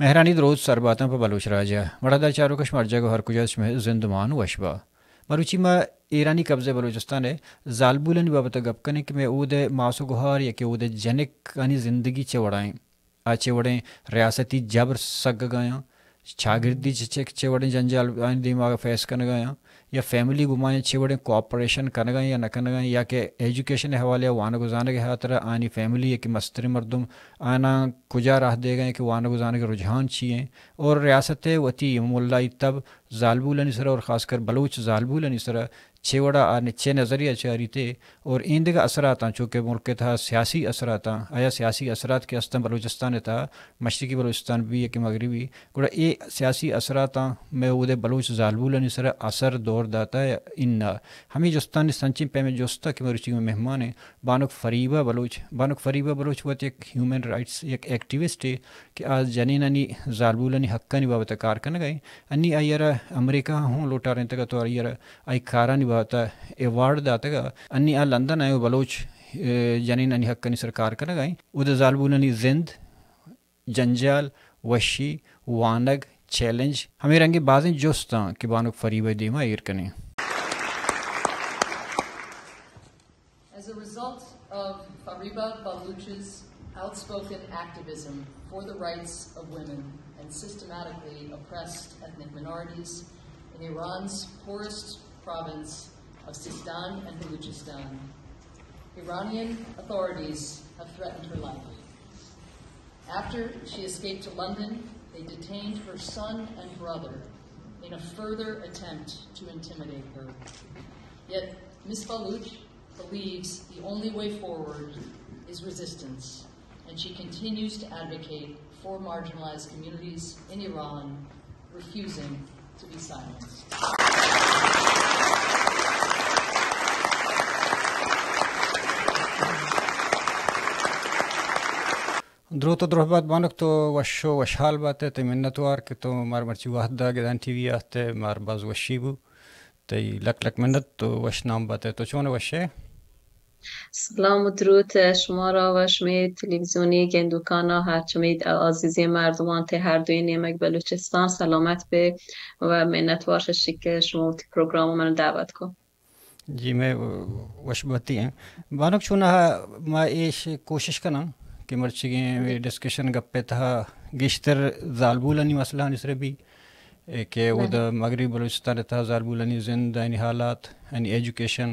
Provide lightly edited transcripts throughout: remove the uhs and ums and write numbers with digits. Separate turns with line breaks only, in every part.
मेहरानी रोज़ सरबातों पर बलूच राजा वड़ादा चारों कश मर्जा को हर कुजा में जिंदमान वशबा मरुचि में ईरानी कब्ज़े बलूचिस्तान है जालबुलन बाबत गपकने कि मैं ऊदे मासो गुहार या कि ऊदे जनिक यानी ज़िंदगी चवड़ाएं आ चवड़ें रियासती जबर सग गया शागिर्दी चवड़ें जंजाल दिमाग फैस कर गया या फैमिली घुमाएं चवड़ें कोऑपरेशन कर गए या न कर गए या कि एजुकेशन हवाले वान गुजाने के हाथ आनी फैमिली कि मस्तरी मरदम आना कुजा राह दे गए कि वान गुजाने के रुझान चाहिए और रियासत वती मुल्ला तब जालबूल नसर और ख़ासकर बलूच जालबूल नसर छेवड़ा आ निचे नज़रिया चारी थे और ईंद का असरात चूँकि मुल्क था सियासी असरात आया सियासी असरात के अस्तम बलूचिस्तान था मशरक़ी बलूचिस्तान भी कि मगरबी गुड़ा ये सियासी असरात में उदे बलूच जालबूल नसर असर दौर दाता है इन हमें जुस्तान संचिम पे में जोस्ता कि मरुचि में मेहमान है बानुक फरीबा बलूच वत एक ह्यूमन राइट्स एक एक्टिविस्ट है कि आज जनीन अनि जालबूल अनि हक्का बाबत कार कर गए अन्नी अयर अमेरिका हूँ लोटा रहे तक तो अयर आई कारा निभाता अवार्ड दाता अन्नी आ लंदन आयो बलोच जनीन अनि हक्का सरकार कर गए उद जालबूल अनि जिंद जंजाल वशी वानग चैलेंज हमें रंगे बाजें जोस्ता कि बानुक फरीबा दीमा ईर कने
As a result of Fariba Baluch's outspoken activism for the rights of women and systematically oppressed ethnic minorities in Iran's poorest province of Sistan and Baluchistan, Iranian authorities have threatened her life. After she escaped to London, they detained her son and brother in a further attempt to intimidate her. Yet Ms. Baluch believes the only way forward is resistance, and she continues to advocate for marginalized communities in Iran, refusing to be silenced.
Draw तो द्रोहबाद बानक तो वशो वशाल बात है ते मिन्नतवार के तो मार मर्ची वाहदा गदान टीवी आते मार बाज वशीबू ते लक लक मिन्नत तो वश नाम बात है तो चोन वशे
سلام و درود شما را و شما تلویزیونی گندوکانا هرچمید عزیزی مردمان ته هر دوی نیمک بلوچستان سلامت به و منتوار ششی که شما تی پروگرام من دعوت کن
जी मैं वशबती हैं बानक चुना मैं ऐश कोशिश करना कि मर्ची के डिस्कशन गप्पे था गिश्तर जालबूलनी मसला निसरे भी कि वो द मगरबी बलूचिस्तान था जालबूलनी जिंद यानी हालात यानी एजुकेशन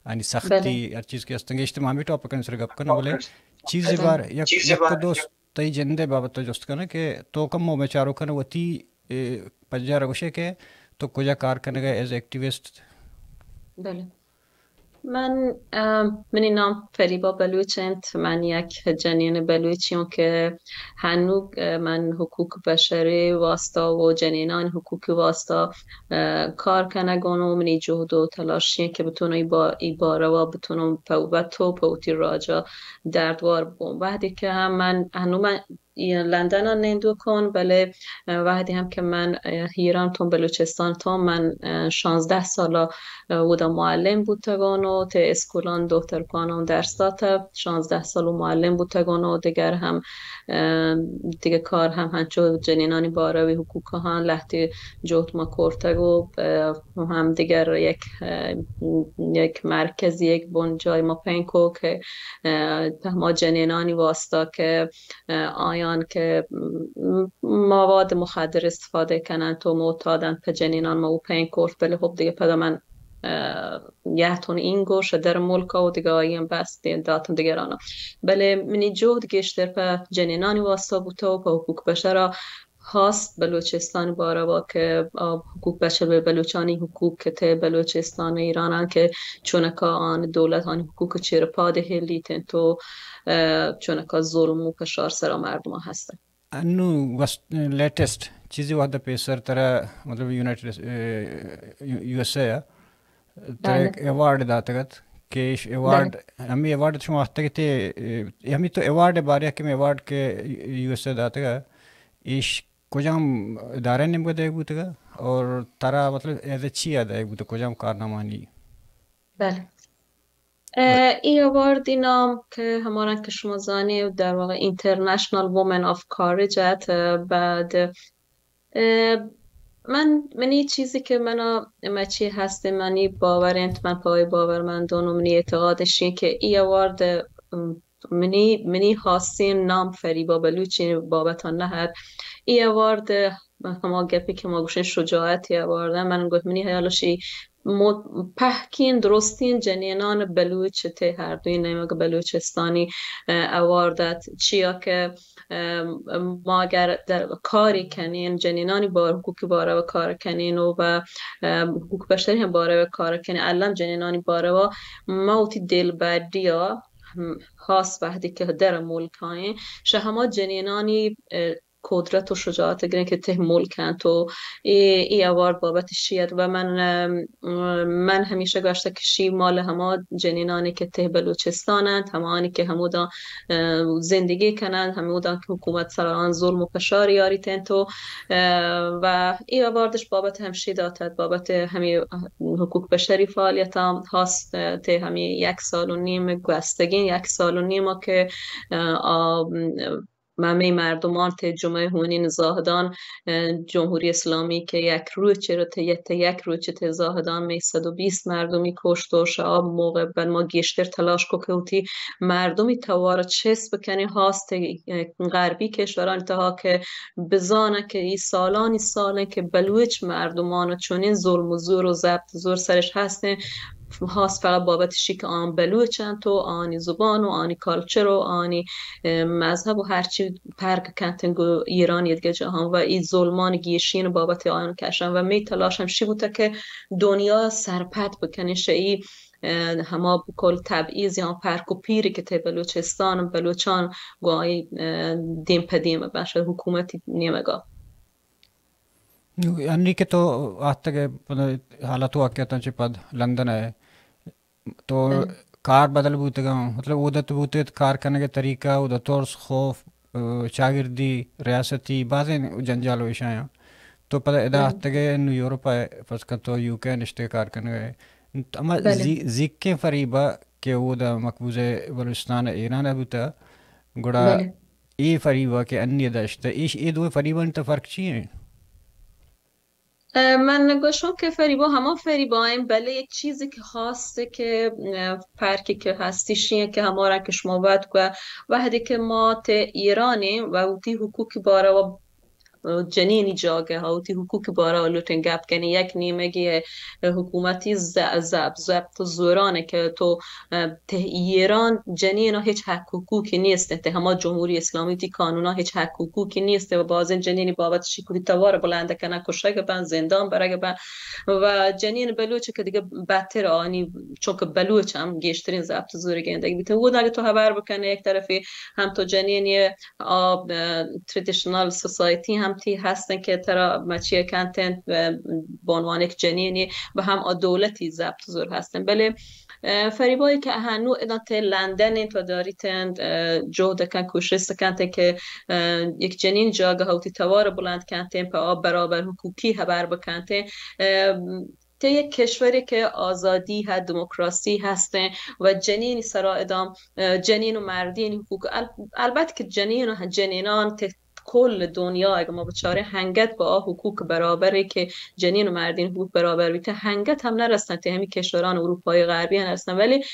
यानी सख्ती हर चीज़ के अस्तंगे इज्तिमाही टॉपिक निसरे गप करना बोले चीज़ बार यक दोस्त तई जिंदे बाबत तो जोस्त करना कि तो कम मो में चारों करना वती पज्जा रगोशे के तो कुछ कार करने का एज एक्टिविस्ट
بله من نام فریبا بلوچنت من یک جنین بلوچیم که هنوز من حقوق بشری واسطا و جنینان حقوق واسطا کار کنگانو منی جهد و تلاشی که بتونم ای باره و بتونم پوبتو پوتی راجا دردوار بون وقتی که هم من هنوز من لندن نیندو کن بله وقتی هم که من ایران تون بلوچستان تون من 16 سالا بودم معلم بودتگانو ته اسکولان دختر پانم درس داده 16 سال معلم بودتگانو دیگر هم دیگه کار هم هنچو جنینانی باراوی حقوق ها لحتی جوت ما کرتگو هم دیگر یک مرکز یک بنجای ما پینکو که ما جنینانی واسطا که آیان که مواد مخدر استفاده کنن تو معتادن په جنینان ما او پین کرد بله خب دیگه پدا من یه تون این گوش در ملکا و دیگه آیم بس داتم دیگرانا بله منی جهد گشتر په جنینانی واسطا بوده و په حقوق بشر هاست بلوچستان بارا که حقوق بشر به بلوچانی حقوق که ته بلوچستان ایران که چونکا آن دولت آن حقوق چیر پاده هلیتن تو چونکا ظلم و پشار سرا مردم هستن
انو لیٹسٹ چیزی واحدہ پیسر ترا مطلب यूनाइटेड यूएसए तरा एक अवार्ड दातगत केश अवार्ड हमें अवार्ड शुमा हफ्ते के ते हमें तो अवार्ड बारे के में अवार्ड के यूएसए दातगा इश कुजाम इदारे ने बदे बुतगा और तरा मतलब एज अच्छी याद है बुत कुजाम कारनामा नहीं
بله ای اواردی نام که همانند که شما زانی در واقع اینترنشنال وومن آف کارجت. بعد اه، منی چیزی که مچی هسته منی باورنت من پای باور من دونو منی اعتقادشی که ای اوارد منی هاستین نام فریبا بلوچی بابتان نهد ای اوارد ما گپی که ما گوشن شجاعتی اوارده من گفت منی هیالشی پهکین درستین جنینان بلوچ ته هر دوی نمیگه بلوچستانی اواردت چیا که ما اگر در کاری کنین جنینانی بار حقوقی باره و کار کنین و حقوق بشری هم باره و کار کنین علم جنینانی باره و موتی دل بردیا خاص وحدی که در ملکانی شهما جنینانی قدرت و شجاعت گرین که ته ملکن تو ای اوارد بابت شید و من همیشه گشته که شی مال همه جنینانی که ته بلوچستانند همانی که همودا زندگی کنند همودا که حکومت سران ظلم و فشار یاری تنتو و ای اواردش بابت همشی داتد بابت همی حقوق بشری فعالیت هم هاست ته همی 1.5 سال گوستگین 1.5 سال که همه مردمان ته جمعه هونین زاهدان جمهوری اسلامی که یک روچه ته زاهدان می 120 مردمی کشت و شعب موقع بن ما گیشتر تلاش کو که مردمی توار چس بکنی هاست غربی کشوران تا که بزانه که این سالان که بلوچ مردمان چونین ظلم و زور و ضبط زور سرش هستن هاست فقط بابت شیک آن بلوچن تو آنی زبان و آنی کالچر و آنی مذهب و هرچی پرک کنتنگو ایران یدگه جهان و این ظلمان گیشین بابت آن کشن و می تلاش هم شی بوده که دنیا سرپت بکنه شئی همه بکل تبعیض یا پرک و پیری که ته بلوچستان و بلوچان گوهی دیم پدیم باشه حکومتی نیمگاه
अन्नी के तो आज तक हालत हुआ क्या था पद लंदन है तो कार बदल बूते का मतलब उधर बूते कार करने के तरीका उधर तौर खौफ शागिर्दी रियासती बातें जंजाल विषय तो पता इधर आज तक इन यूरोप है फस का तो यूके निश्चय कार करने गए अमा जिक के फरीबा के उधर मकबूज़े बलूचिस्तान ईरान है बूता गुड़ा ये फरीबा के अन्य दश्त इस ये दो फरीबा इंत फर्क चाहिए
من نگوشم که فریبا همه فریبا هم بله یک چیزی که خاصه که پرکی که هستیشیه که همه را که شما باید که وحدی که ما ته ایرانیم و اوتی حقوقی باره و جنینی جاگه هاوتی حقوق باره و لوتن گپ کنی یک نیمگی حکومتی زبط و زورانه که تو ته ایران جنین ها هیچ حق حقوقی نیست ته همه جمهوری اسلامی تی قانون ها هیچ حق حقوقی نیست و بازن جنینی بابت شکلی توار بلنده کنه کشک بند زندان برگ بند و جنین بلوچه که دیگه بدتر آنی چون که بلوچ هم گیشترین زبط و زور گندگی بیته بود اگه تو خبر بکنه یک طرفی هم تو جنینی تردیشنال سوسایتی هم تی هستن که ترا مچیه کنتن به عنوان یک جنینی و هم دولتی ضبط زور هستن بله فریبایی که هنو اینا ته لندن تو داریتن جهد کن کوشش کنتن که یک جنین جاگه هاوتی توار بلند کنتن پا برابر حقوقی خبر بکنتن ته یک کشوری که آزادی ها دموکراسی هسته و جنین سرا ادام جنین و مردین حقوق البته که جنین و جنینان کل دنیا اگه ما بچاره هنگت با حقوق برابری که جنین و مردین حقوق برابر بیته هنگت هم نرسن ته همین کشوران اروپای غربی هستن ولی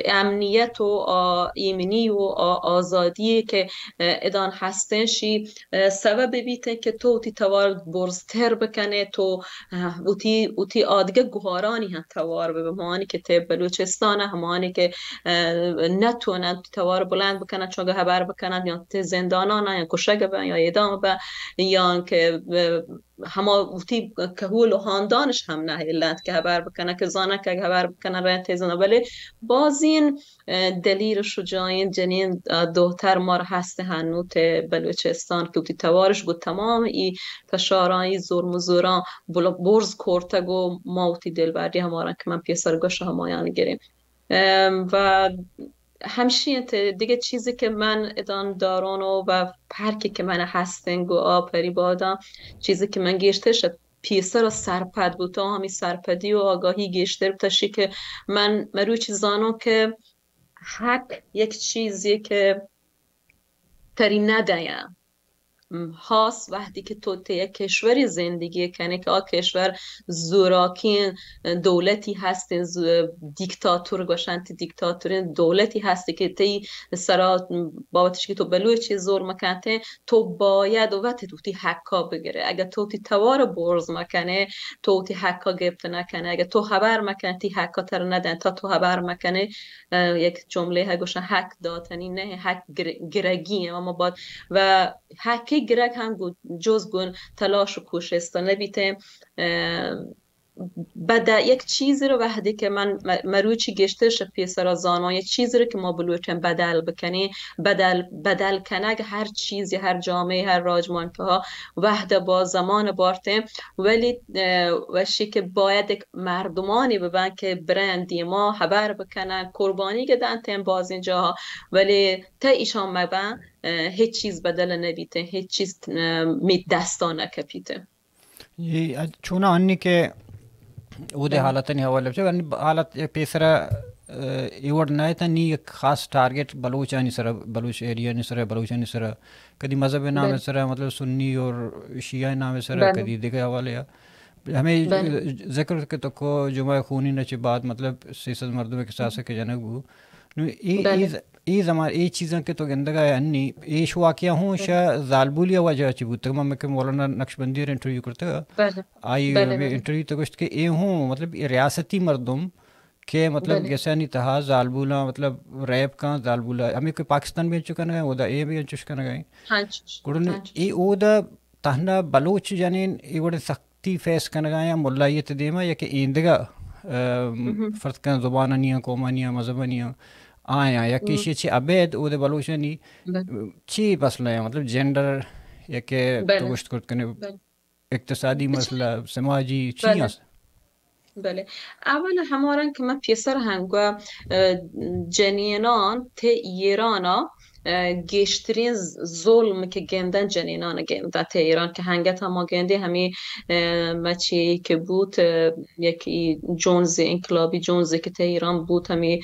امنیت و ایمنی و آزادی که ادان هستن شی سبب بیته که تو تی توار برزتر بکنه تو اوتی آدگه گوهارانی هم توار به مانی که ته بلوچستانه همانی که نتونن توار بلند بکنن چون خبر بکنن یا ته زندانانه یا کشک بن یا اعدام بن یا که همه اوتی کهول و خاندانش هم نه ایلند که خبر بکنه که زانه که خبر بکنه رای تیزانه ولی بازین دلیر شجاعین جنین دوتر مار هسته هنوت بلوچستان که اوتی توارش گو تمام ای فشارانی زور مزوران برز کورتگ و موتی دل بردی همارن که من پیسرگاش همایان گریم و همشین دیگه چیزی که من ادان دارانو و پرکی که من هستن گو آپری بادم چیزی که من گیشته شد پیسر سرپد بود تا همی سرپدی و آگاهی گشتر بتشی که من مروچ زانو که حق یک چیزی که تری ندایم هاست وقتی که تو یک کشوری زندگی کنی که کشور زوراکین دولتی هست دیکتاتور گوشنت دیکتاتور دولتی هستی که تی سرا بابتش که تو بلوچی زور مکنته تو باید وقتی تو تی حقا بگیره اگه تو تی توار برز مکنه تو تی حقا گفت نکنه اگه تو خبر مکنه تی حقا تر ندن تا تو خبر مکنه یک جمله ها گوشن حق داتنی نه حق گرگی اما باید و حقی گرگ هم جز گون تلاش و کوشش نبیته بدا یک چیزی رو وحدی که من مروچی گشتش پیسر زانان یک چیزی رو که ما بلوچن بدل بکنی بدل کنه هر چیزی هر جامعه هر راجمان که ها وحده با زمان بارته ولی وشی که باید مردمانی ببن که برندی ما خبر بکنن قربانی گدن تیم باز اینجا ولی تا ایشان مبن هیچ چیز بدل نبیته هیچ چیز می دستانه کپیته
چون آنی که وده حالتنی حواله بچه یعنی حالت پیسره ایورد نه تا نی یک خاص تارگت بلوچانی سره بلوچ ایریا سره بلوچانی سره کدی مذهب نام سره مطلب سنی اور شیعه نام سره کدی دیگه حواله हमें जिक्र के तो को जुमा खूनी नचे बात मतलब सीसद मर्दों के साथ के जनक बु ये ज़मार ये चीज़ें के तो गंदगा है अन्नी ये शो वाक़या हूँ शा ज़ालबुलिया वजह चिबू तक मैं के मौलाना नक्शबंदी इंटरव्यू करते आई इंटरव्यू तो कुछ के ये हूँ मतलब रियासती मर्दों के मतलब गैसानी तहा ज़ालबुला मतलब रैप का ज़ालबुला हमें कोई पाकिस्तान में चुका ना वो दा ये भी चुका ना गए कुड़न ये वो दा तहना बलोच जाने ये बड़े ती फेस करना या मुल्लायत देमा या कि इंदगा फर्ज का ज़ुबानिया कौमानिया मज़हबनिया आया या कि शी अबेद उधे बलूचनी ची मसला है मतलब जेंडर या कि तो कुछ करने इक्तिसादी मसला समाजी चीज़
بله اول همارن که من پیسر هنگو جنینان ته ایرانا گشترین ظلم که گندن جنینان گندن ته ایران که هنگت هم گنده همی مچی که بود یکی جونز انقلابی جونز که ته ایران بود همی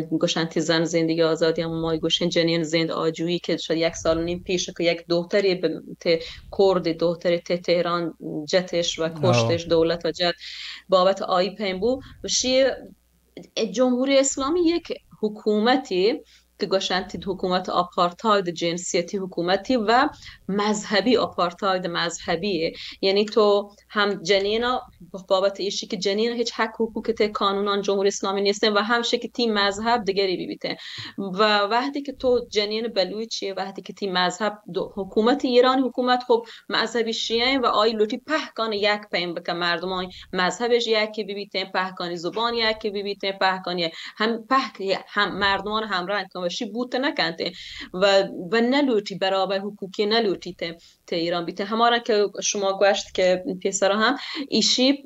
گوشنتی زن زندگی آزادی هم ما گوشن جنین زند آجویی که شد یک سال نیم پیش که یک دختری ته کرد دختری ته تهران جتش و کشتش دولت و جت بابت آی پین بود جمهوری اسلامی یک حکومتی که گوشنتی حکومت آپارتاید جنسیتی حکومتی و مذهبی آپارتاید مذهبیه یعنی تو هم جنینا بابت ایشی که جنین هیچ حق حقوق ته قانونان جمهوری اسلامی نیستن و هم شکی تی مذهب دیگری بیبیته و وقتی که تو جنین بلوچیه وقتی که تی مذهب حکومت ایران حکومت خب مذهبی شیعه و آی لوتی پهکان یک پیم بکن مردمان مذهبش یکی بیبیته پهکانی زبان یکی بیبیته پهکانی هم مردمان همراه شی بوت نکنده و نلوتی برابر حقوقی نلوتی ته ایران بیته همارا که شما گوشت که پیسر هم ایشی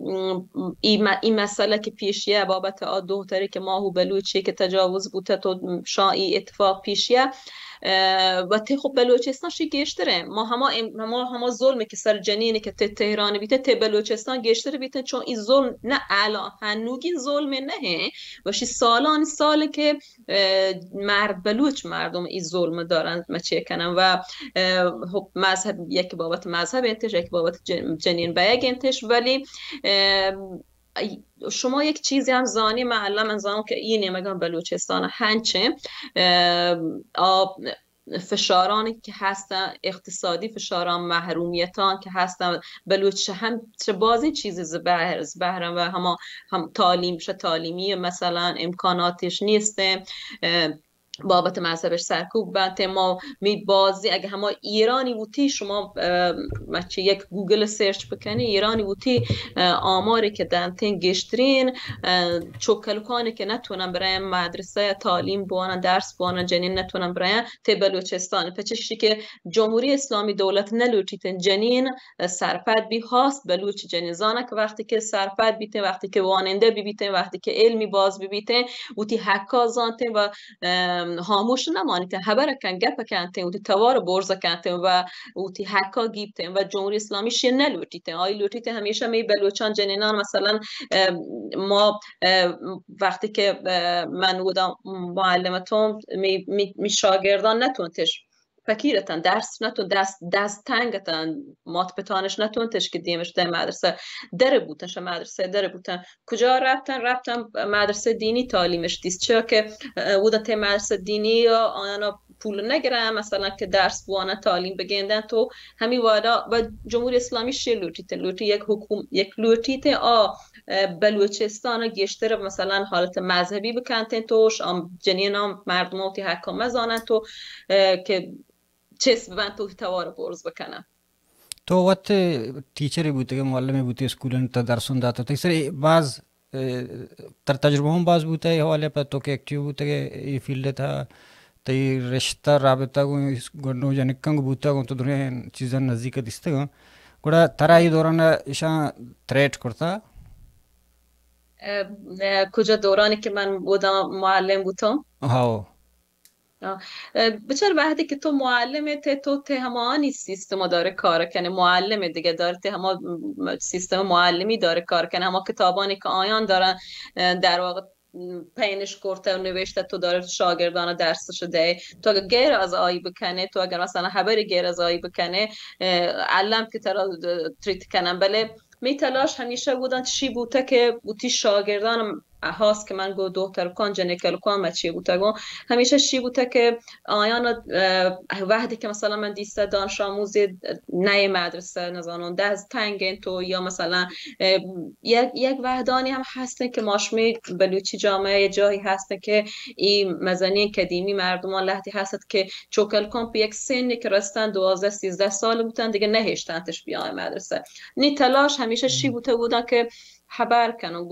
این مسئله که پیشیه بابت دختری که ماهو بلوچی که تجاوز بوده تو شایی اتفاق پیشیه و تی خب بلوچستان شی گشتره ما همه ظلمی که سر جنینی که تهران بیته تی بلوچستان گشتره بیته چون این ظلم نه الان هنوگی ظلم نه و شی سالان ساله که مرد بلوچ مردم این ظلم دارن مچه کنن و مذهب یک بابت مذهب انتش یک بابت جنین بیگ انتش ولی شما یک چیزی هم زانی معلم من زانم که اینه مگم بلوچستان هنچه فشارانی که هستن اقتصادی فشاران محرومیتان که هستن بلوچ هم چه بازی چیزی زبهرن و هم تعلیمی مثلا امکاناتش نیسته بابت مذهبش سرکوب بنده ما می بازی اگه همه ایرانی بودی شما مچه یک گوگل سرچ بکنی ایرانی بودی آماری که دانتین گشترین چوکلکانی که نتونن برای مدرسه تعلیم بوانن درس بوانن جنین نتونن برای تی بلوچستان پچشی که جمهوری اسلامی دولت نلوچیتن جنین سرپد بی هاست بلوچ جنیزانه که وقتی که سرپد بیته وقتی که واننده بیته وقتی که علمی باز بیته بودی حکا زانته و هاموش نمانید خبر کن گپ کنتیم و توار برز کنتیم و اوتی حکا گیبتیم و جمهوری اسلامی شی نلوتیتیم آی لوتیتیم همیشه می بلوچان جنینان مثلا ما وقتی که من بودم معلمتون می شاگردان نتونتش فکیرتن درس نتون دست تنگتن مات بتانش نتونتش که دیمش در مدرسه در بودنش مدرسه در بودن کجا رفتن مدرسه دینی تعلیمش دیست چرا که بودن ته مدرسه دینی آنها پول نگرم مثلا که درس بوانه تعلیم بگیندن تو همی وادا و جمهوری اسلامی شی لوتی یک لوتیت بلوچستان گشتر مثلا حالت مذهبی بکنتن توش جنینام مردماتی حکام مزانن تو که چیز ببند تو توار برز بکنم
تو وقت टीचर بوده که معلم بوده اسکولن تا درسون داتا تو سر باز तर तजुर्बा हम बाज बूता है हवाले पर तो के एक्टिव बूता के ये फील्ड था तो ये रिश्ता राबता को गन्नो जाने कंग बूता को तो दुनिया चीज़ें नज़दीक दिसते हैं कोड़ा तरा ये दौरान इशा थ्रेट करता
کجا دورانی که من بودم معلم بودم
हाँ
بچر وقتی که تو معلمه تو همانی سیستم داره کار کنه معلم دیگه داره هم سیستم معلمی داره کار کنه هم کتابانی که آیان دارن در واقع پینش کرده و نوشته تو داره شاگردان درسش ده تو اگر غیر از آیی بکنه تو اگر مثلا خبری غیر از آیی بکنه علم که ترا تریت کنن بله می تلاش همیشه بودن چی بوده که بوتی شاگردان هاست که من گو دختر کان جنکل کان مچی بوده گو همیشه چی بوده که آیان وقتی که مثلا من دیسته دانش آموز نه مدرسه نزانون دست تنگین تو یا مثلا یک وحدانی هم هستن که ماشمی بلوچی جامعه جایی هستن که این مزنی قدیمی مردمان لحظی هست که چوکل کان به یک سنی که رستن 12-13 سال بودن دیگه نهشتنتش بیای مدرسه نی تلاش همیشه چی بوده که خبر کنن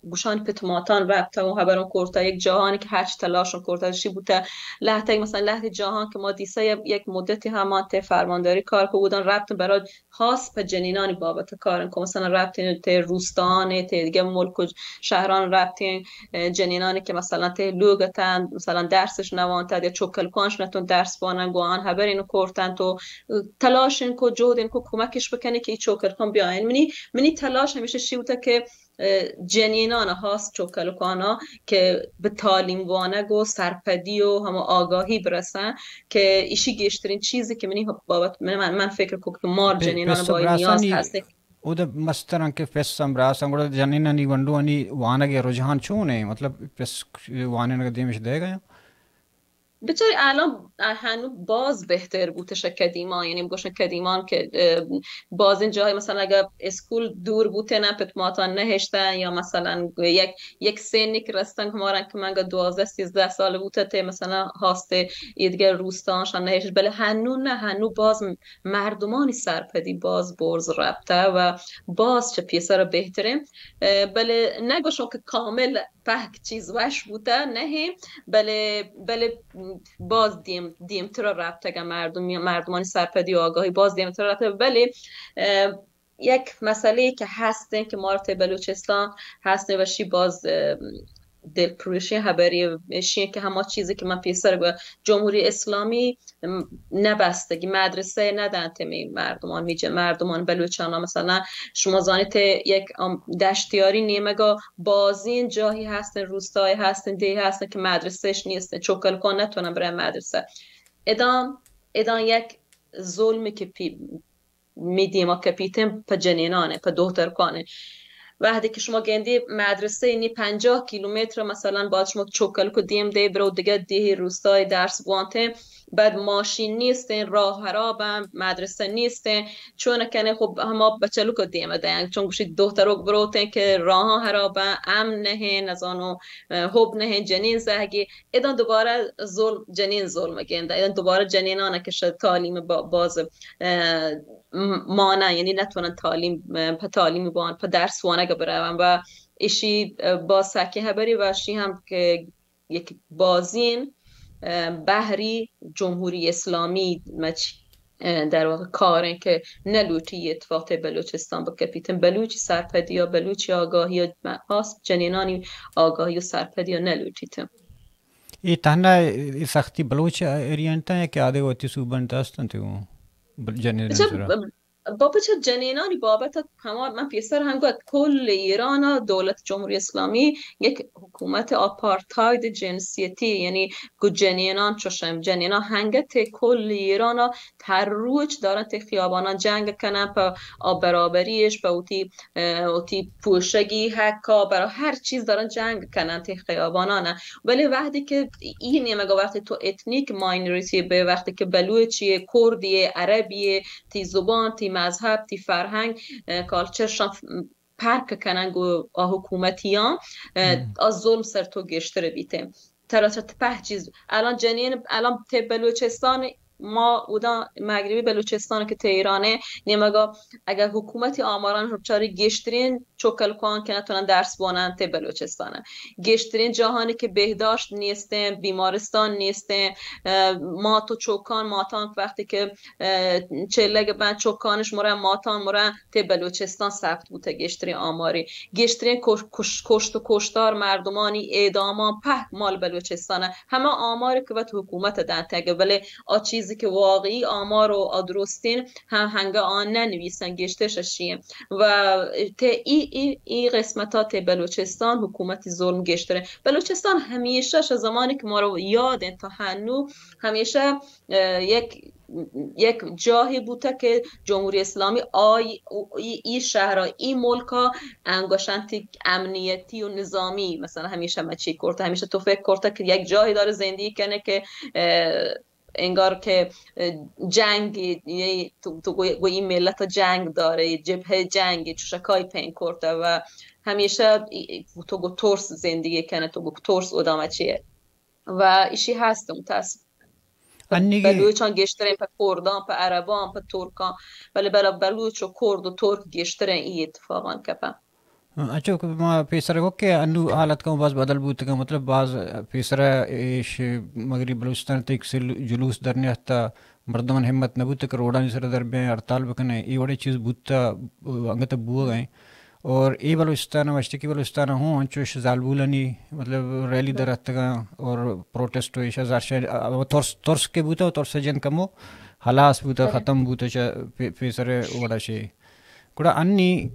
گوشانی پتماتان رابطه و خبرون کرده یک جهانی که هرچی تلاشون کرده چی بوده لحظه مثلا لحظه جهان که ما دیسه یک مدتی همان ته فرمانداری کار که بودن رابطه برای خاص به جنینانی بابت کارن که مثلا رابطه ته روستان ته دیگه ملک و شهران رابطه جنینانی که مثلا ته لوگتن مثلا درسش نوانتد یا چوکل کانش نتون درس بانن گوان خبر اینو کردن تو تلاشن کو جهدن کو کمکش بکنه که چوکل کان بیاین منی تلاش همیشه چی بوده که جنینان هاست چوکلکانا که به تعلیم وانگ سرپدی و هم آگاهی برسن که ایشی گشترین چیزی که بابت من فکر کنم که مار جنینان باید نیاز هسته
او ده مستران که پس سمراسان گوڑا جنینانی وندوانی وانگ رجحان چونه مطلب پس وانگ دیمش ده گیا
بچاری الان هنو باز بهتر بودش کدیما یعنی بگوشن کدیمان که باز این جاهای مثلا اگر اسکول دور بوده نه پتماتان نهشتن یا مثلا یک سنی که رستن همارن که من 12-13 سال بوده ته مثلا هاسته ایدگر روستانشان نهشت بله هنو باز مردمانی سرپدی باز برز ربطه و باز چه پیسه رو بهتره بله نگوشن که کامل پاک چیز وش بوده نه بله باز دیم تر رابطه که مردمان سرپدی و آگاهی باز دیم تر رابطه ولی یک مسئله که هستن که مارت بلوچستان هستن و شی باز دلپروشی خبری شیه که همه چیزی که من پیسر به جمهوری اسلامی نبستگی مدرسه ندن تمی مردمان بلوچانا مثلا شما زانیت یک دشتیاری نیمگا بازین جاهی هستن روستای هستن دی هستن که مدرسهش نیستن چوکل کن نتونن برای مدرسه ادان یک ظلمی که میدیم که پیتم پا جنینانه پا دخترکانه وقتی که شما گندی مدرسه اینی 50 کیلومتر مثلا باید شما چوکل کو دیم دی برو دیگه دی روستای درس بوانته بعد ماشین نیستن راه خرابن مدرسه نیستن چون کنه خب همه بچلو کو دیم دین چون گوشی دخترک بروتن که راه خرابن امن نه نزانو حب نه جنین زهگی ادان دوباره جنین ظلم گنده ادان دوباره جنینانه که شد تعلیم باز مانع یعنی نتونن تعلیم بان پا درس وانه برون و ایشی با سکی خبری و شی هم که یک بازین بحری جمهوری اسلامی در واقع کارن که نلوتی اتفاق بلوچستان با کپیتن بلوچی سرپدی یا بلوچی آگاهی یا هاست جنینانی آگاهی و سرپدی یا نلوتیتم
ای تنها سختی بلوچ اریانتا ہے کہ آدھے ہوتی صوبان داستان تی وہ جنین زورا
بابت جنینانی بابت همه من پیستر هنگو کل ایران دولت جمهوری اسلامی یک حکومت آپارتاید جنسیتی یعنی گو جنینان چوشم جنینان هنگت کل ایران هر روز دارن تی خیابانا جنگ کنن پا برابریش پا اوتی پوشگی حکا برای هر چیز دارن جنگ کنن تی خیابانا ولی وقتی که این نمیگه وقتی تو اتنیک ماینوریتی به وقتی که بلوچیه کردیه عربیه تی زبان تی مذهب تی فرهنگ کالچرشان پرک کنن گو حکومتیان از ظلم سر تو گشتره بیته تراتت په چیز الان جنین الان تی بلوچستان ما اودا مغربی بلوچستان که تهرانه نمیگه اگر حکومتی آماران هرچاری گشترین چوکل کن که نتونن درس بانن تی بلوچستانه گشترین جهانی که بهداشت نیسته بیمارستان نیسته ما تو چوکان ماتان وقتی که چلگ بند چوکانش مرن ماتان مرن تی بلوچستان ثبت بوده گشترین آماری گشترین کشت و کشتار مردمانی اعدامان په مال بلوچستانه همه آماری که وقت حکومت دن تگه ولی چیزی که واقعی آمار و آدرستین هم هنگه آن ننویسن گشتش شیه و ای قسمتات بلوچستان حکومتی ظلم گشتره بلوچستان همیشه زمانی که ما رو یادن تا هنو همیشه یک جاهی بوده که جمهوری اسلامی این شهرها این ملکا انگاشنتی امنیتی و نظامی مثلا همیشه مچی کرده همیشه تو فکر کرده که یک جاهی داره زندگی کنه که انگار که جنگ تو گویی ملت جنگ داره جبهه جنگ چوشکای پین کرده و همیشه تو گو ترس زندگی کنه تو گو ترس ادامه چیه و ایشی هست متاسف بلوچان گشترین پا کردان پا عربان پا ترکان ولی برای بلوچ و کرد و ترک گشترین ای اتفاقان کپن
اچھا ما پیسر کو کہ انو حالت کا باز بدل بوت کا مطلب باز پیسر ایش مغرب بلوچستان تک جلوس درنے ہتا مردمن ہمت نبوت کروڑا سر دربے ہڑتال بکنے ای وڑے چیز بوتا انگت بو گئے اور ای بلوچستان مشرقی بلوچستان ہوں انچوش زالبولنی مطلب ریلی درتگا اور پروٹیسٹ ہوئی شازار ترس کے بوتا ترس جن کمو حلاس بوتا ختم بوتا پیسر وڑا شے کڑا انی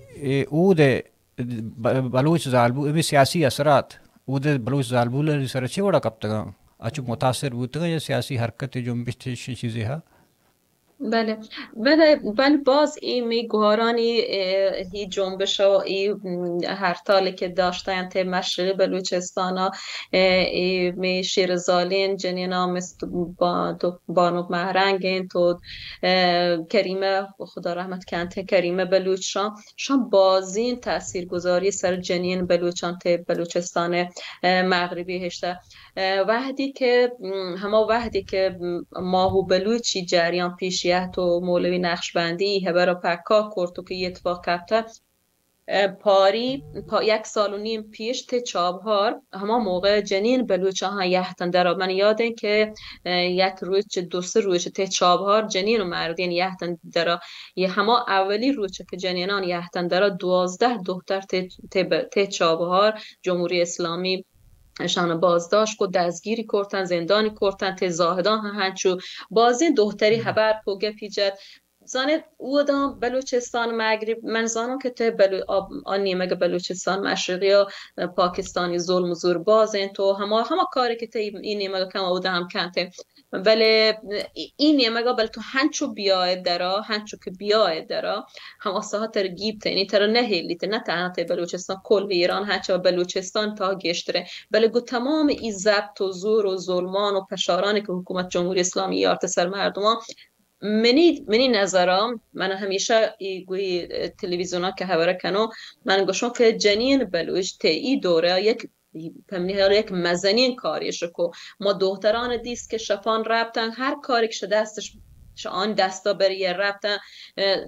او دے بلوچ زالبو ابھی سیاسی اثرات وہ بلوچ زالبول سر اچھے وڑا کب تک اچھو متاثر بودتا یا سیاسی حرکت جنبش چیزیں ہاں
بله باز این میگوارانی هی جنبش و این هرتالی که داشتن ته مشرق بلوچستان می شیرزالین جنینا مثل بانو مهرنگین تو کریمه خدا رحمت کنته کریمه بلوچ شان بازین تاثیرگذاری سر جنین بلوچان ته بلوچستان مغربی هشته وحدی که ماهو بلوچی جریان پیش تو مولوی نقشبندی هبرا پکا کرد که یه اتفاق کبته یک سال و نیم پیش ته چابهار همه موقع جنین بلوچه ها یهتن در من یادن که یک روز دو سه روز ته چابهار جنین و مردین یهتن در همه اولی روز که جنینان یهتن در 12 دختر ته چابهار جمهوری اسلامی شان بازداشت کو دستگیری کردن زندانی کردن ته زاهدان هنچو بازی دختری خبر پوگه پیجد زانه او دام بلوچستان مغرب من زانم که ته نیمه بلوچستان مشرقی و پاکستانی ظلم و زور بازن تو همه کاری که ته این نیمه کم او هم کنته ولی این نیمه بل تو هنچو بیاید درا هنچو که بیاید درا هم اصلا ترگیب تینی تر نهیلی نه تنها ته بلوچستان کل ایران هنچو بلوچستان تا گشتره ولی گو تمام این ضبط و زور و ظلمان و پشارانی که حکومت جمهوری اسلامی یارت سر مردمان منی نظرم من همیشه گوی تلویزیونا که خبره کنو من گوشم که جنین بلوچ تی دوره یک مزنین کاریش کو ما دختران دیست که شفان رفتن هر کاری که دستش آن دستا بریه رفتن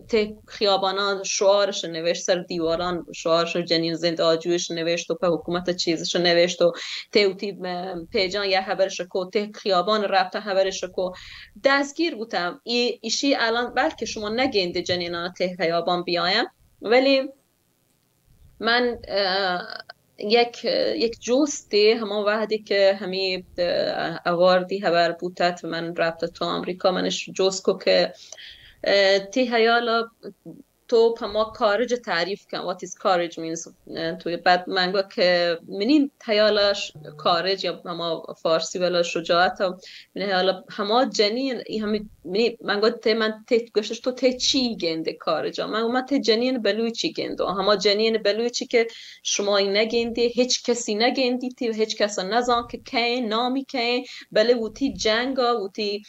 ته خیابانان شعارش نوشت سر دیواران شعارش جنین زنده آجویش نوشت و په حکومت چیزش نوشت و تهوتی پیجان یه خبرش کو ته خیابان رفتن خبرش کو دستگیر بودم ایشی الان بلکه شما نگینده جنینان ته خیابان بیایم ولی من یک جوستی همان وحدی که همی اواردی هبر بودت من رفت تو آمریکا منش جوست کو که تی هیالا تو پما کارج تعریف کن what is courage means توی بعد منگو که منین هیالاش کارج یا هما فارسی ولا شجاعت من هیالا هما جنین همی منگو تی من تی گوشش تو تی چی گنده کارجا من تی جنین بلوچی گندو هما جنین بلوچی که شما این نگندی هیچ کسی نگندی تی هیچ کس نزان که کی نامی کی بله وتی جنگا وتی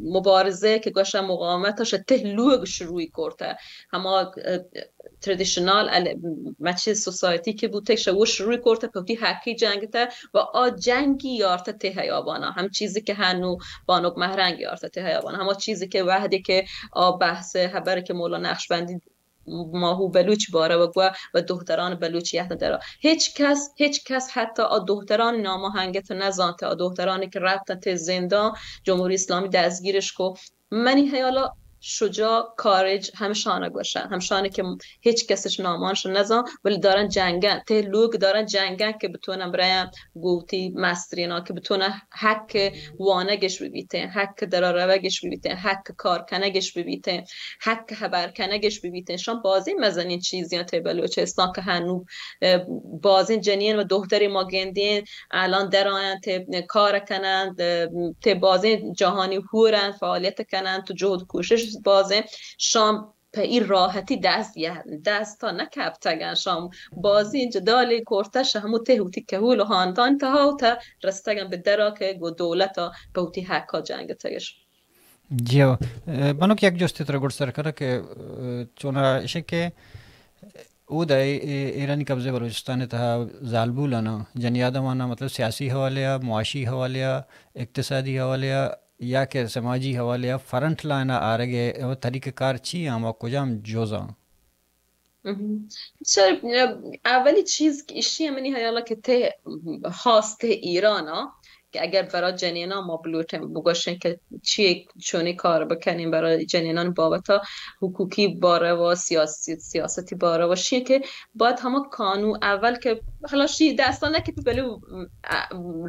مبارزه که گوشه مقاومتش ته لوگ شروعی کرده هما تردیشنال مچه سوسایتی که بوده شو شروع کرده پوتی حقی جنگته و جنگی یارته ته هیابانا هم چیزی که هنو بانوک مهرنگ یارته ته هیابانا هما چیزی که وحدی که بحث خبری که مولا نقشبندی ماهو بلوچ باره و دختران بلوچیت نداره هیچ کس حتی دختران ناماهنگت نزانته دخترانی که رفتن ته زندان جمهوری اسلامی دستگیرش کو منی حیالا شجاع کارج همشانه باشه همشانه که هیچ کسش نامانش نزان ولی دارن جنگن ته لوگ دارن جنگن که بتونن برای گوتی مسترینا که بتونن حق وانگش ببیته حق دراروگش ببیته حق کارکنگش ببیته حق خبرکنگش ببیته شان بازی مزنین چیزی ته بلوچستان که هنو بازی جنین و دختری ما گندین الان درآیند ته کار کنند ته بازی جهانی هورن فعالیت کنند تو جهد کوشش بازه شام به این راحتی دست تا نکبتگن شام بازی اینجا دالی کرتش همو تهوتی که هول و هاندان تا ها تا رستگن به درا که گو دولتا به اوتی حقا جنگ تگش
جیو بانو که یک جستی تر گرد سر کرده که چون ایشه که او در ایرانی قبضه بلوچستان تا زالبولانا جنی آدمانا مطلب سیاسی حوالیا معاشی حوالیا اقتصادی حوالیا یا کہ سماجی حوالے فرنٹ لائن آ رہے طریقہ کار چی اما کجام جوزا
اولی چیز که ایشی همینی حیالا که ته خاص ته ایرانا که اگر برای جنینان ما بلوتیم بگوشن که چونی کار بکنیم برای جنینان بابتا حقوقی باره و سیاستی باره و شیه که باید همه قانون اول که حالا شی دستان نکه بلو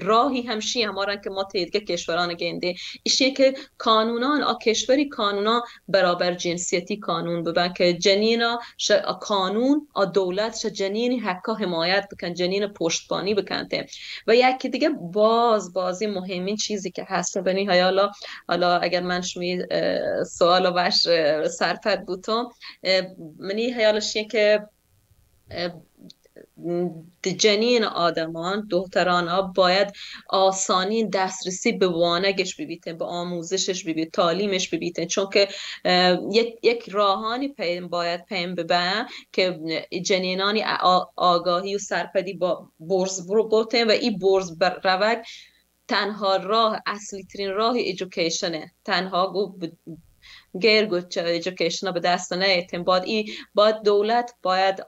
راهی همشی همارن که ما تیدگه کشوران گنده ایشیه که قانونان کشوری قانونا برابر جنسیتی قانون ببن که جنینا قانون دولت جنینی حقا حمایت بکن جنین پشتبانی بکنده و یکی دیگه بازی مهمین چیزی که هست بنی حالا اگر من شمی سوال و باش سرپد بودم منی حیالشیه که جنین آدمان دختران ها باید آسانی دسترسی به وانگش ببیتن به آموزشش ببیتن تعلیمش ببیتن چون که یک راهانی باید پیم ببین که جنینانی آگاهی و سرپدی با برز برو بوتن و این برز روگ تنها راه اصلی ترین راه ایژوکیشنه تنها گرگوچ ایژوکیشن به دست نیتیم باید دولت باید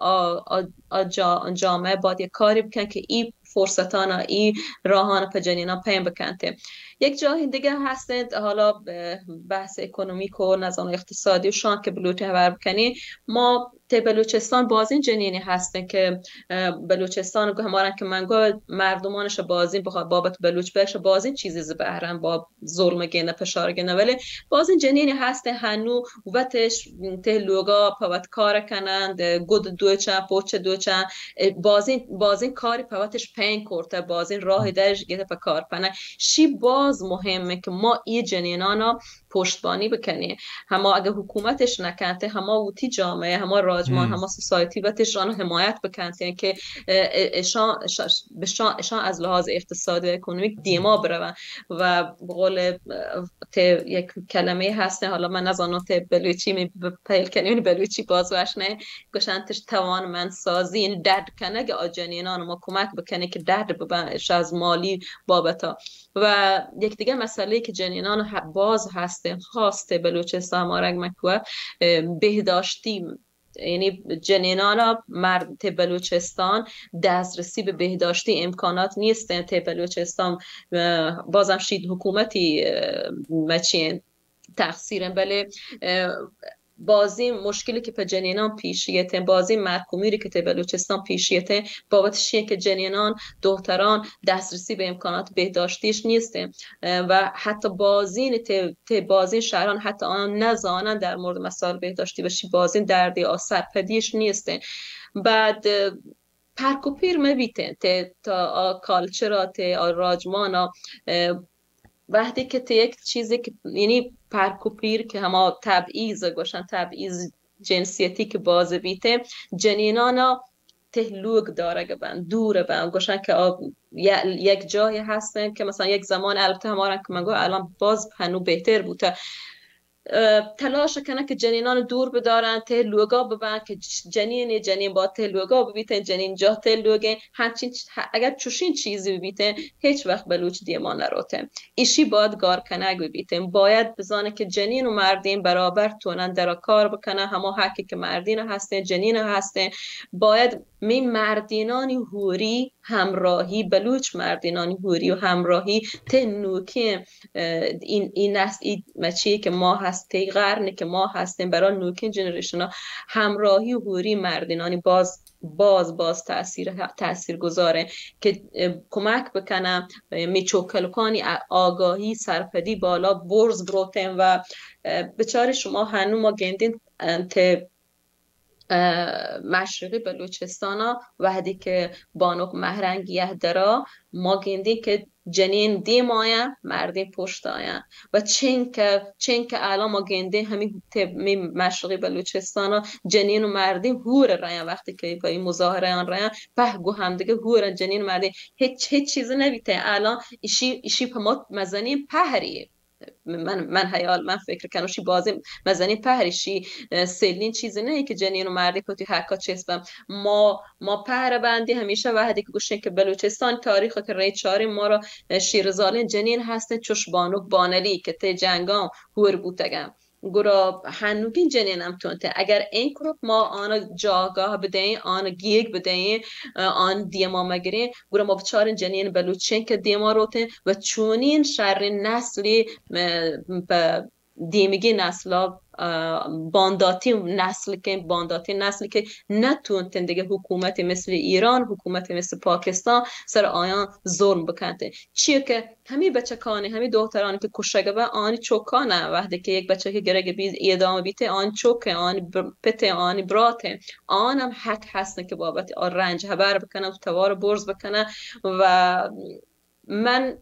جامعه باید یک کاری بکن که این فرصتانا این راهانا پا جنینا پیم بکنته یک جای دیگه هستند حالا بحث اکونومیک و نظام اقتصادی و شان که بلوچه هور بکنی ما ته بلوچستان بازین جنینی هستن که بلوچستان گو همارن که من گو مردمانش بازین بخواد بابت بلوچ بخش بازین چیزی زبهرن با ظلم گنه پشار گنه ولی بازین جنینی هستن هنو وقتش ته لوگا پاوت کار کنند گود دوچن پوچ دوچن بازین کاری پاوتش پین کرده بازین راه درش گیته پا کار پنه شی باز مهمه که ما ای جنینانا پشتبانی بکنیم همه اگه حکومتش نکنه همه اوتی جامعه همه راجمان همه سوسایتی و تشان حمایت بکنه که اشان از لحاظ اقتصادی و اکونومیک دیما برون و بقول یک کلمه هسته حالا من از آنو بلوچی می پیل کنیم بلوچی باز وشنه گوشنتش توانمند سازی این درد کنه که آجانینان ما کمک بکنه که درد ببنش از مالی بابتا و یک دیگه مسئله که جنینان باز هسته خواسته بلوچستان مارگ مکوه بهداشتی یعنی جنینان مرد بلوچستان دسترسی به بهداشتی امکانات نیستن ته بلوچستان بازم شید حکومتی مچین تقصیرن بله بازی مشکلی که به جنینان پیشیته، بازی محکومی که به بلوچستان پیشیته بابتشیه که جنینان دختران دسترسی به امکانات بهداشتیش نیسته و حتی بازین بازی شهران حتی آن نزانن در مورد مسائل بهداشتی بشی بازین دردی آثر پدیش نیسته. بعد پرکوپیر مبیته تا کالچرات راجمانا وقتی که یک چیزی که یعنی پرکوپیر که همه تبعیض گوشن تبعیض جنسیتی که باز بیته جنینانا تهلوک داره گبن دوره بن گوشن که یک جایی هستن که مثلا یک زمان البته همارن که من گو الان باز هنو بهتر بوده تلاش کنه که جنینان دور بدارن تهلوگا ببن که جنین با تهلوگا ببیتن جنین جا تهلوگه همچین اگر چوشین چیزی ببیتن هیچ وقت بلوچ دیما نروته ایشی باید گار کنگ ببیتن باید بزانه که جنین و مردین برابر تونن در کار بکنن همه حقی که مردین هستن جنین هستن باید می مردینانی هوری همراهی بلوچ مردینانی هوری و همراهی تنوکی این نسل این مچی که ما هستی قرنی که ما هستیم برای نوکین جنریشن ها همراهی هوری مردینانی باز تأثیر گذاره که کمک بکنم میچوکلکانی آگاهی سرپدی بالا برز بروتن و بچاره شما هنو ما گندین مشرقی بلوچستانا وحدی که بانوک مهرنگیه درا ما گندی که جنین دیم آیا مردی پشت آیا و چین که الان ما گنده همین مشرقی بلوچستانا جنین و مردی هور رایا وقتی که با این مظاهره آن رایا پهگو هم دیگه هور جنین و مردی هیچ چیزی نبیته الان ایشی پمات مزنی پهریه من فکر کنوشی بازی مزنی پهریشی سلین چیزی نه که جنین و مردی کتی حکا چسبم ما پهر بندی همیشه وحدی که گوشن که بلوچستان تاریخ که ری چاری ما را شیرزالین جنین هسته چوش بانوک بانلی که تی جنگام هور بودگم گورا هنوگین جنین هم تونته اگر این کروک ما آن جاگاه بدهیم آن گیگ بدهیم آن دیما مگرین گورا ما بچارین جنین بلوچین که دیما روتن و چونین شر نسلی دیمگی نسلا بانداتی نسلی که نتونتن دیگه حکومت مثل ایران حکومت مثل پاکستان سر آیان ظلم بکنه چیه که همین بچکانه همین دخترانی که کشگه و آنی چوکانه وقتی که یک بچه که گرگ بید اعدام بیته آن چوکه آنی پته آنی براته آنم حق هستن که بابت آن رنج خبر بکنه و توار برز بکنه و من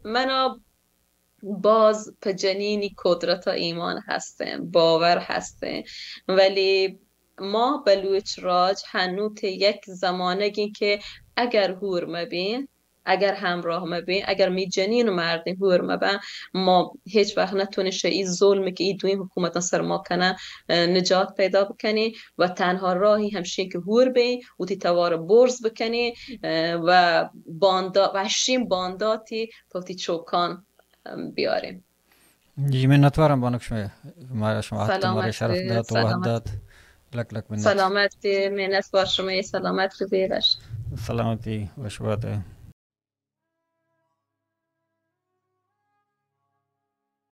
باز پجنینی قدرت ایمان هستن باور هستن ولی ما بلوچ راج هنوت یک زمانگی که اگر هور مبین اگر همراه مبین اگر می جنین و مردین هور مبین ما هیچ وقت نتونشه این ظلمی که این دوی حکومت سر ما کنه نجات پیدا بکنی و تنها راهی همشه که هور بین و تی توار برز بکنی و بانداتی تا تی چوکان بیاریم
جی منتوارم بانک شما حتی شرف داد و وحد داد لک منت
سلامتی منت بار شما سلامت بیرش
سلامتی و شباته